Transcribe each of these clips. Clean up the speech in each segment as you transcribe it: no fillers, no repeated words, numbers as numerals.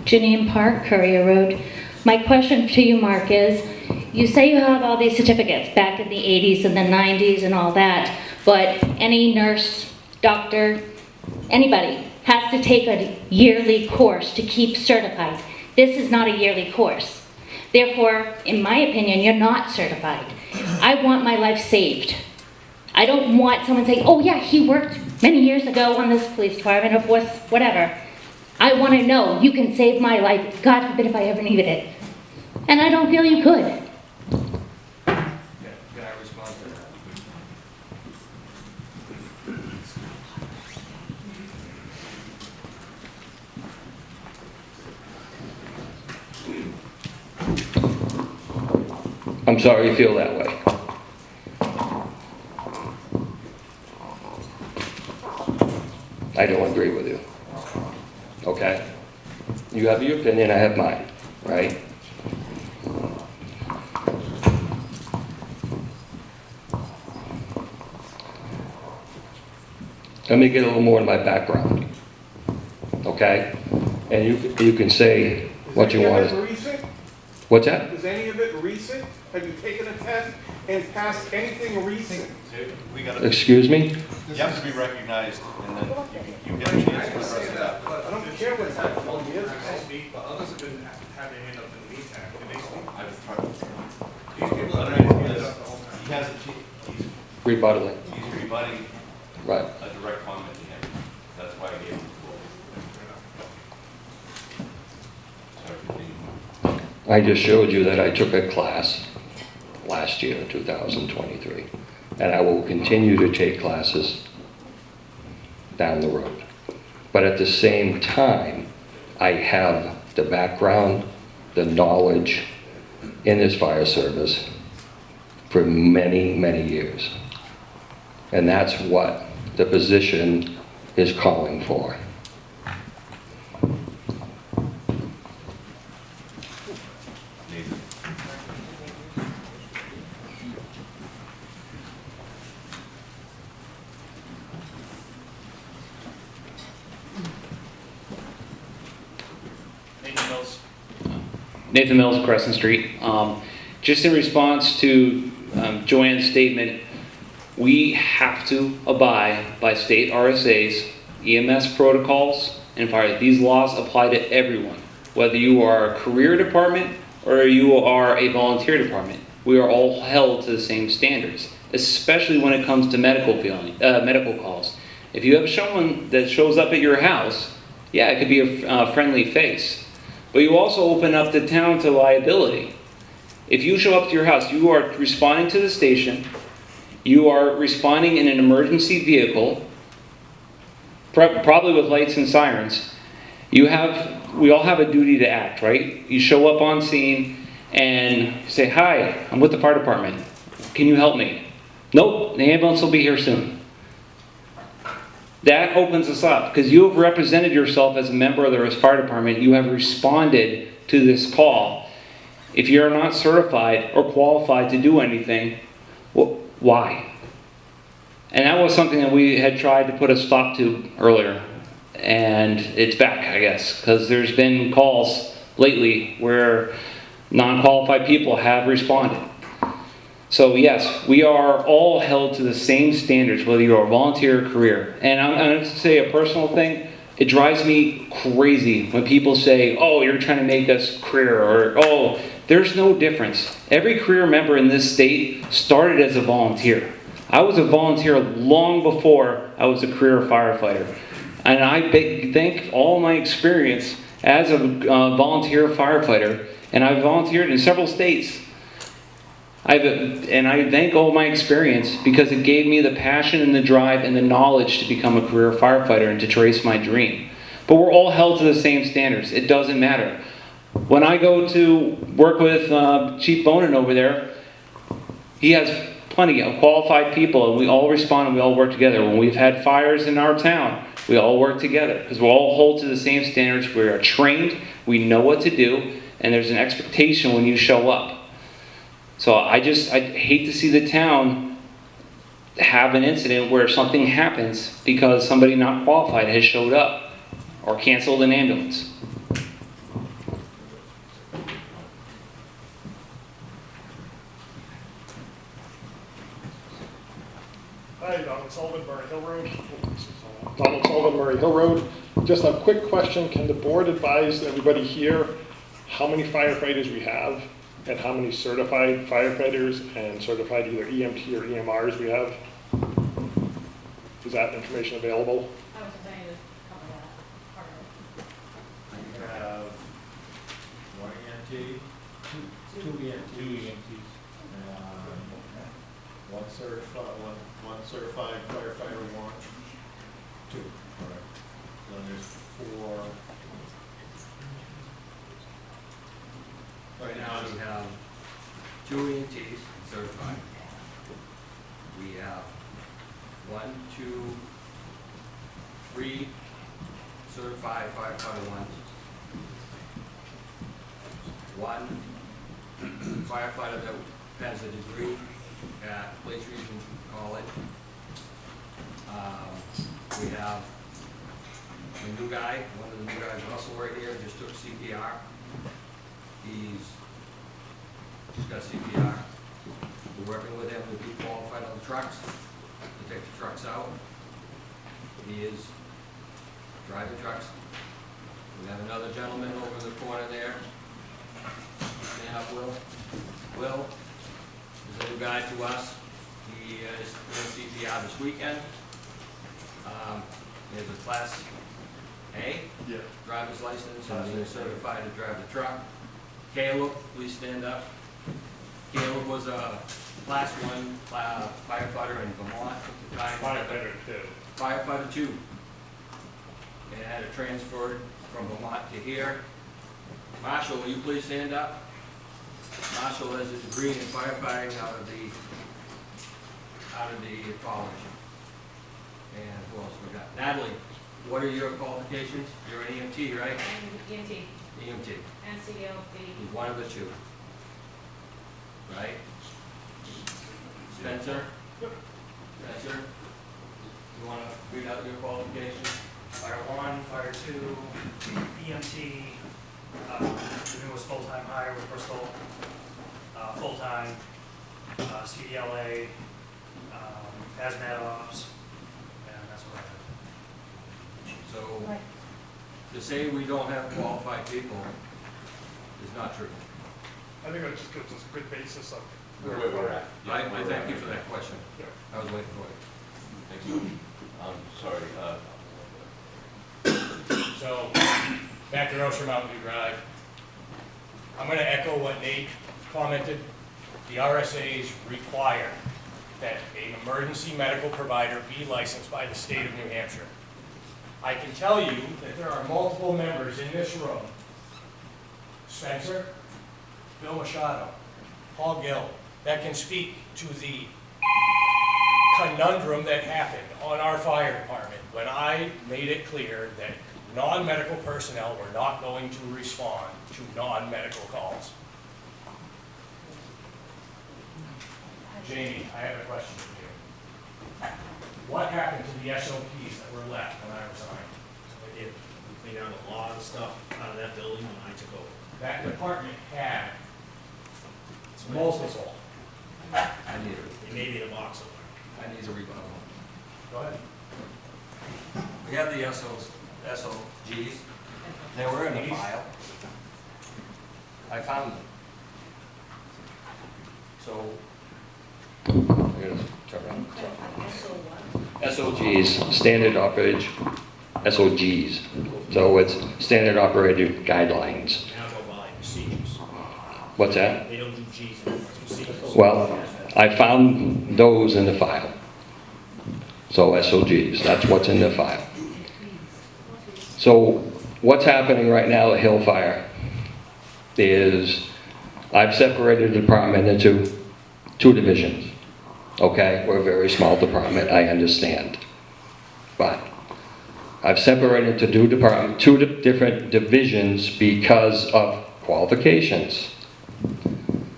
Janine Park, Courier Road. My question to you, Mark, is you say you have all these certificates back in the 80s and the 90s and all that, but any nurse, doctor, anybody has to take a yearly course to keep certified. This is not a yearly course. Therefore, in my opinion, you're not certified. I want my life saved. I don't want someone saying, oh yeah, he worked many years ago on this police department or whatever. I want to know you can save my life, God forbid if I ever needed it. And I don't feel you could. Can I respond to that? I'm sorry you feel that way. I don't agree with you. Okay? You have your opinion, I have mine, right? Let me get a little more in my background. Okay? And you can say what you want. Is any of it recent? What's that? Is any of it recent? Have you taken a test and passed anything recent? We got to, Excuse me? you have to be recognized, and then you get a chance to address that. I don't care what's happened 20 years ago. I speak, but others have been having hand up in the meantime. Can they speak? I've tried. These people I are don't know, hand up the whole time. he has, he's Rebuttaling. rebutting Right. a direct comment to him. That's why I gave him the floor. Sorry, continue. I just showed you that I took a class last year, 2023, and I will continue to take classes down the road. But at the same time, I have the background, the knowledge in this fire service for many, many years. And that's what the position is calling for. Nathan. Nathan Mills. Nathan Mills, Crescent Street. Just in response to Joanne's statement, we have to abide by state RSAs, EMS protocols, and fire. These laws apply to everyone, whether you are a career department or you are a volunteer department. We are all held to the same standards, especially when it comes to medical calls. If you have someone that shows up at your house, yeah, it could be a friendly face, but you also open up the town to liability. If you show up to your house, you are responding to the station, you are responding in an emergency vehicle, probably with lights and sirens. We all have a duty to act, right? You show up on scene and say, hi, I'm with the fire department. Can you help me? Nope, the ambulance will be here soon. That opens us up because you have represented yourself as a member of the fire department. You have responded to this call. If you're not certified or qualified to do anything, well, why? And that was something that we had tried to put a stop to earlier. And it's back, I guess, because there's been calls lately where non-qualified people have responded. So yes, we are all held to the same standards, whether you're a volunteer or career. And I'm going to say a personal thing. It drives me crazy when people say, oh, you're trying to make us career, or oh, there's no difference. Every career member in this state started as a volunteer. I was a volunteer long before I was a career firefighter. And I thank all my experience as a volunteer firefighter, and I've volunteered in several states. And I thank all my experience because it gave me the passion and the drive and the knowledge to become a career firefighter and to trace my dream. But we're all held to the same standards. It doesn't matter. When I go to work with Chief Bonin over there, he has plenty of qualified people, and we all respond and we all work together. When we've had fires in our town, we all work together because we all hold to the same standards. We are trained, we know what to do, and there's an expectation when you show up. So I hate to see the town have an incident where something happens because somebody not qualified has showed up or canceled an ambulance. Donald Sullivan, Murray Hill Road. Just a quick question, can the board advise everybody here how many firefighters we have and how many certified firefighters and certified either EMT or EMRs we have? Is that information available? I was just saying to cover that part of it. You have one EMT, two EMTs, one certified firefighter, two. Correct. Then there's four. Right now, we have 2 EMTs certified. We have 1, 2, 3 certified firefighter ones. 1 firefighter that has a degree at Place Region College. We have a new guy, one of the new guys, Russell, right here, just took CPR. He's got CPR. We're working with him to be qualified on the trucks, to take the trucks out. He is driving trucks. We have another gentleman over in the corner there. Stand up, Will. Will is a new guy to us. He is doing CPR this weekend. He has a Class A driver's license and he's certified to drive the truck. Caleb, please stand up. Caleb was a Class 1 firefighter in Vermont at the time. Firefighter 2. And had it transferred from Vermont to here. Marshall, will you please stand up? Marshall has a degree in firefighting out of the college. And who else we got? Natalie, what are your qualifications? You're an EMT, right? And EMT EMT. and CDLB. One of the two. Right? Spencer? Spencer? You want to read out your qualifications? Fire 1, Fire 2, EMT, the newest full-time hire with Bristol, full-time, CDLA, hazmat ops, and that's what I have. So, to say we don't have qualified people is not true. I think that just gives us a good basis of Where we're at. I thank you for that question. Yeah. I was waiting for it. Thank you. Sorry, So, back to Rocher Mountain View Drive. I'm going to echo what Nate commented. The RSAs require that an emergency medical provider be licensed by the state of New Hampshire. I can tell you that there are multiple members in this room, Spencer, Bill Machado, Paul Gill, that can speak to the conundrum that happened on our fire department when I made it clear that non-medical personnel were not going to respond to non-medical calls. Jamie, I have a question for you. What happened to the SOPs that were left when I resigned? We did. We cleaned out a lot of stuff out of that building when I took over. That department had multiple. I need It may be in a box somewhere. I need a rebuttal. Go ahead. We have the SOGs. They were in the file. I found them. So, I'm gonna turn around. SOGs, standard operation, SOGs. So it's standard operating guidelines. They don't go by procedures. What's that? They don't do Gs and procedures. Well, I found those in the file. So SOGs, that's what's in the file. So what's happening right now at Hillfire is I've separated the department into 2 divisions. Okay, we're a very small department, I understand. But I've separated into 2 different divisions because of qualifications.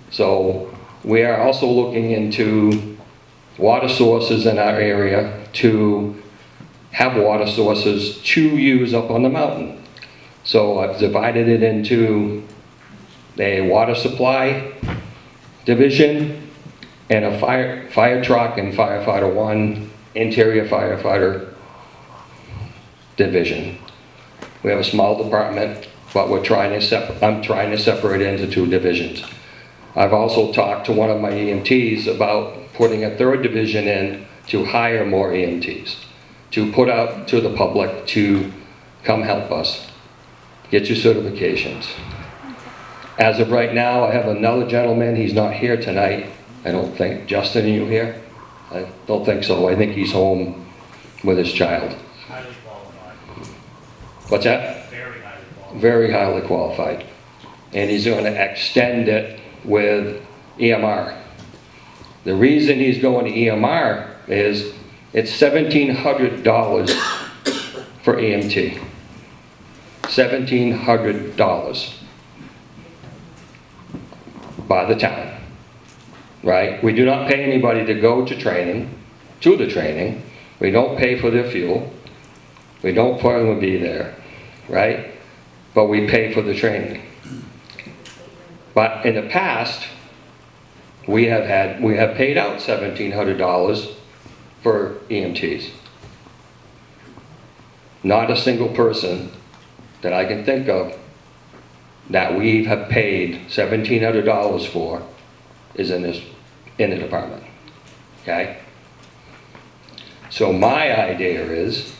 So we are also looking into water sources in our area to have water sources to use up on the mountain. So I've divided it into a water supply division and a fire truck and firefighter 1, interior firefighter division. We have a small department, but I'm trying to separate it into 2 divisions. I've also talked to one of my EMTs about putting a 3rd division in to hire more EMTs, to put out to the public to come help us, get your certifications. As of right now, I have another gentleman, he's not here tonight, I don't think. Justin, are you here? I don't think so. I think he's home with his child. Highly qualified, What's that? very highly qualified. Very highly qualified. And he's going to extend it with EMR. The reason he's going to EMR is it's $1,700 for EMT. $1,700 by the town, right? We do not pay anybody to go to the training. We don't pay for their fuel. We don't for them to be there, right? But we pay for the training. But in the past, we have paid out $1,700 for EMTs. Not a single person that I can think of that we have paid $1,700 for is in the department, okay? So my idea is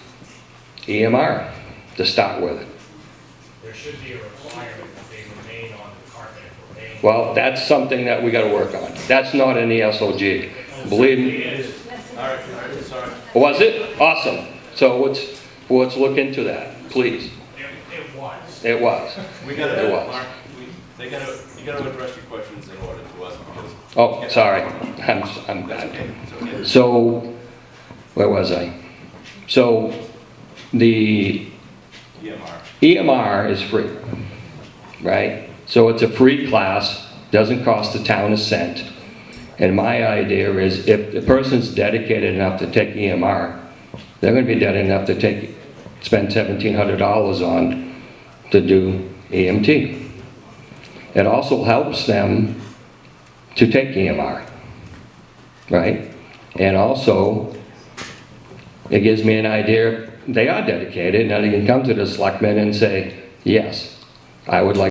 EMR to start with. There should be a requirement that they remain on the department if we're paying. Well, that's something that we gotta work on. That's not in the SOG. Believe me. It is. All right, sorry. Was it? Awesome. So let's look into that, please. It was. It was. We It gotta, was. Mark, you gotta address your questions in order to us because. Oh, sorry. I'm That's bad. okay, it's okay. So, where was I? So, the EMR. EMR is free, right? So it's a free class, doesn't cost the town a cent. And my idea is if the person's dedicated enough to take EMR, they're gonna be dedicated enough to spend $1,700 on to do EMT. It also helps them to take EMR, right? And also, it gives me an idea, they are dedicated, now they can come to the selectmen and say, yes, I would like